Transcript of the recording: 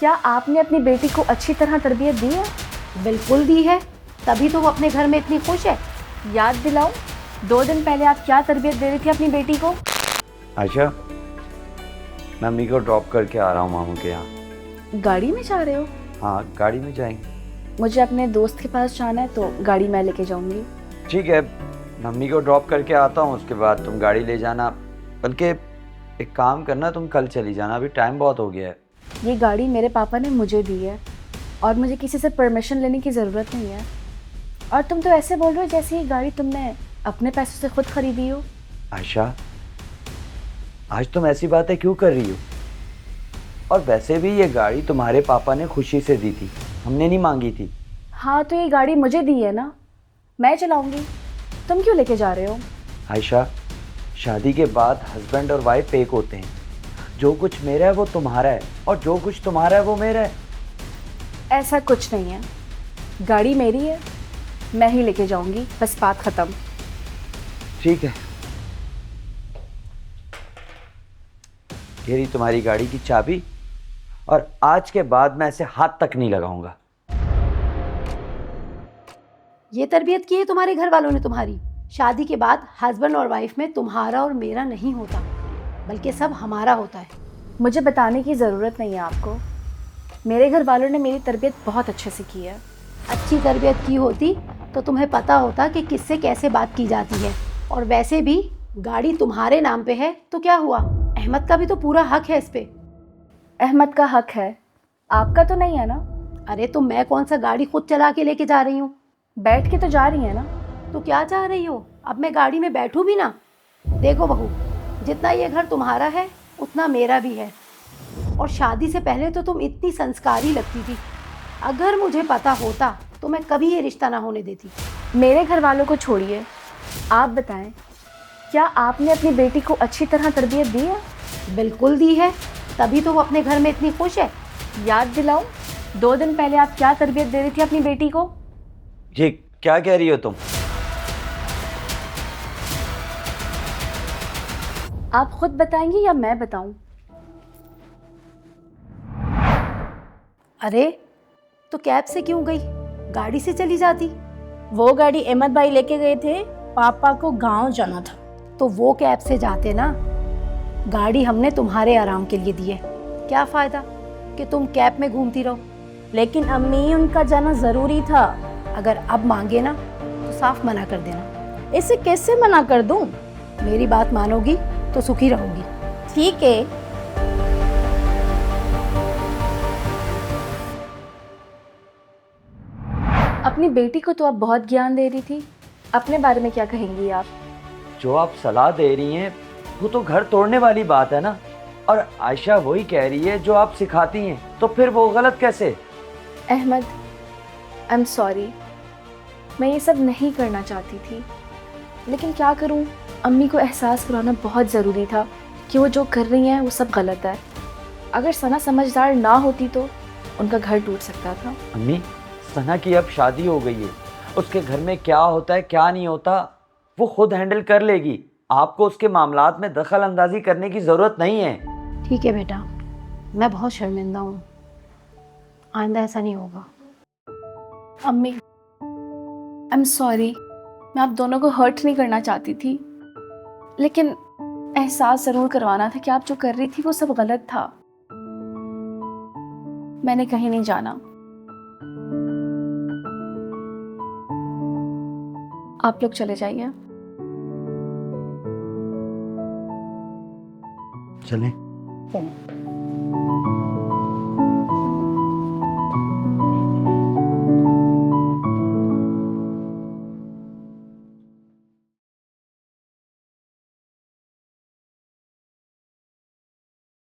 क्या आपने अपनी बेटी को अच्छी तरह तरबियत दी है? बिल्कुल दी है, तभी तो वो अपने घर में इतनी खुश है। याद दिलाओ, 2 दिन पहले आप क्या तरबियत दे रही थी अपनी बेटी को? आयशा, मैं अम्मी को ड्रॉप करके आ रहा हूँ मामू के यहाँ। गाड़ी में जा रहे हो? हाँ, गाड़ी में जाएंगे। मुझे अपने दोस्त के पास जाना है तो गाड़ी मैं लेके जाऊंगी। ठीक है, मैं अम्मी को ड्रॉप करके आता हूँ, उसके बाद तुम गाड़ी ले जाना। बल्कि एक काम करना, तुम कल चली जाना, अभी टाइम बहुत हो गया है। ये गाड़ी मेरे पापा ने मुझे दी है और मुझे किसी से परमिशन लेने की ज़रूरत नहीं है। और तुम तो ऐसे बोल रहे हो जैसे ये गाड़ी तुमने अपने पैसों से खुद खरीदी हो। आयशा, आज तुम ऐसी बातें क्यों कर रही हो? और वैसे भी ये गाड़ी तुम्हारे पापा ने खुशी से दी थी, हमने नहीं मांगी थी। हाँ तो ये गाड़ी मुझे दी है ना, मैं चलाऊंगी, तुम क्यों लेके जा रहे हो? आयशा, शादी के बाद हस्बैंड और वाइफ एक होते हैं। जो कुछ मेरा है वो तुम्हारा है, और जो कुछ तुम्हारा है वो मेरा है। ऐसा कुछ नहीं है, गाड़ी मेरी है, मैं ही लेके जाऊंगी, बस बात ख़त्म। ठीक है, ये रही तुम्हारी गाड़ी की चाबी, और आज के बाद मैं इसे हाथ तक नहीं लगाऊंगा। ये तरबियत की है तुम्हारे घर वालों ने तुम्हारी। शादी के बाद हस्बैंड और वाइफ में तुम्हारा और मेरा नहीं होता, बल्कि सब हमारा होता है। मुझे बताने की ज़रूरत नहीं है आपको, मेरे घर वालों ने मेरी तरबियत बहुत अच्छे से की है। अच्छी तरबियत की होती तो तुम्हें पता होता कि किससे कैसे बात की जाती है। और वैसे भी गाड़ी तुम्हारे नाम पे है तो क्या हुआ, अहमद का भी तो पूरा हक है इस पे। अहमद का हक है, आपका तो नहीं है ना? अरे तो मैं कौन सा गाड़ी खुद चला के लेके जा रही हूँ? बैठ के तो जा रही है ना? तो क्या चाह रही हो, अब मैं गाड़ी में बैठूं भी ना? देखो बहू, जितना ये घर तुम्हारा है उतना मेरा भी है। और शादी से पहले तो तुम इतनी संस्कारी लगती थी, अगर मुझे पता होता तो मैं कभी ये रिश्ता ना होने देती। मेरे घर वालों को छोड़िए, आप बताएं, क्या आपने अपनी बेटी को अच्छी तरह तरबियत दी है? बिल्कुल दी है, तभी तो वो अपने घर में इतनी खुश है। याद दिलाओ, 2 दिन पहले आप क्या तरबियत दे रही थी अपनी बेटी को? ये क्या कह रही हो तुम? आप खुद बताएंगी या मैं बताऊं? अरे तो कैब से क्यों गई, गाड़ी से चली जाती। वो गाड़ी अहमद भाई लेके गए थे, पापा को गांव जाना था। तो वो कैब से जाते ना, गाड़ी हमने तुम्हारे आराम के लिए दी है, क्या फ़ायदा कि तुम कैब में घूमती रहो। लेकिन अम्मी, उनका जाना ज़रूरी था। अगर अब मांगे ना तो साफ मना कर देना। इसे कैसे मना कर दूं? मेरी बात मानोगी तो सुखी रहोगी। ठीक है। अपनी बेटी को तो आप बहुत ज्ञान दे रही थी, अपने बारे में क्या कहेंगी आप? जो आप सलाह दे रही हैं वो तो घर तोड़ने वाली बात है ना। और आयशा वही कह रही है जो आप सिखाती हैं, तो फिर वो गलत कैसे? अहमद, आई एम सॉरी, मैं ये सब नहीं करना चाहती थी, लेकिन क्या करूं, अम्मी को एहसास कराना बहुत ज़रूरी था कि वो जो कर रही हैं वो सब गलत है। अगर सना समझदार ना होती तो उनका घर टूट सकता था। अम्मी, सना की अब शादी हो गई है, उसके घर में क्या होता है क्या नहीं होता वो खुद हैंडल कर लेगी। आपको उसके मामलात में दखल अंदाजी करने की ज़रूरत नहीं है। ठीक है बेटा, मैं बहुत शर्मिंदा हूँ, आइंदा ऐसा नहीं होगा। अम्मी, आई एम सॉरी, मैं आप दोनों को हर्ट नहीं करना चाहती थी, लेकिन एहसास ज़रूर करवाना था कि आप जो कर रही थी वो सब गलत था। मैंने कहीं नहीं जाना, आप लोग चले जाइए। चलें। चलो।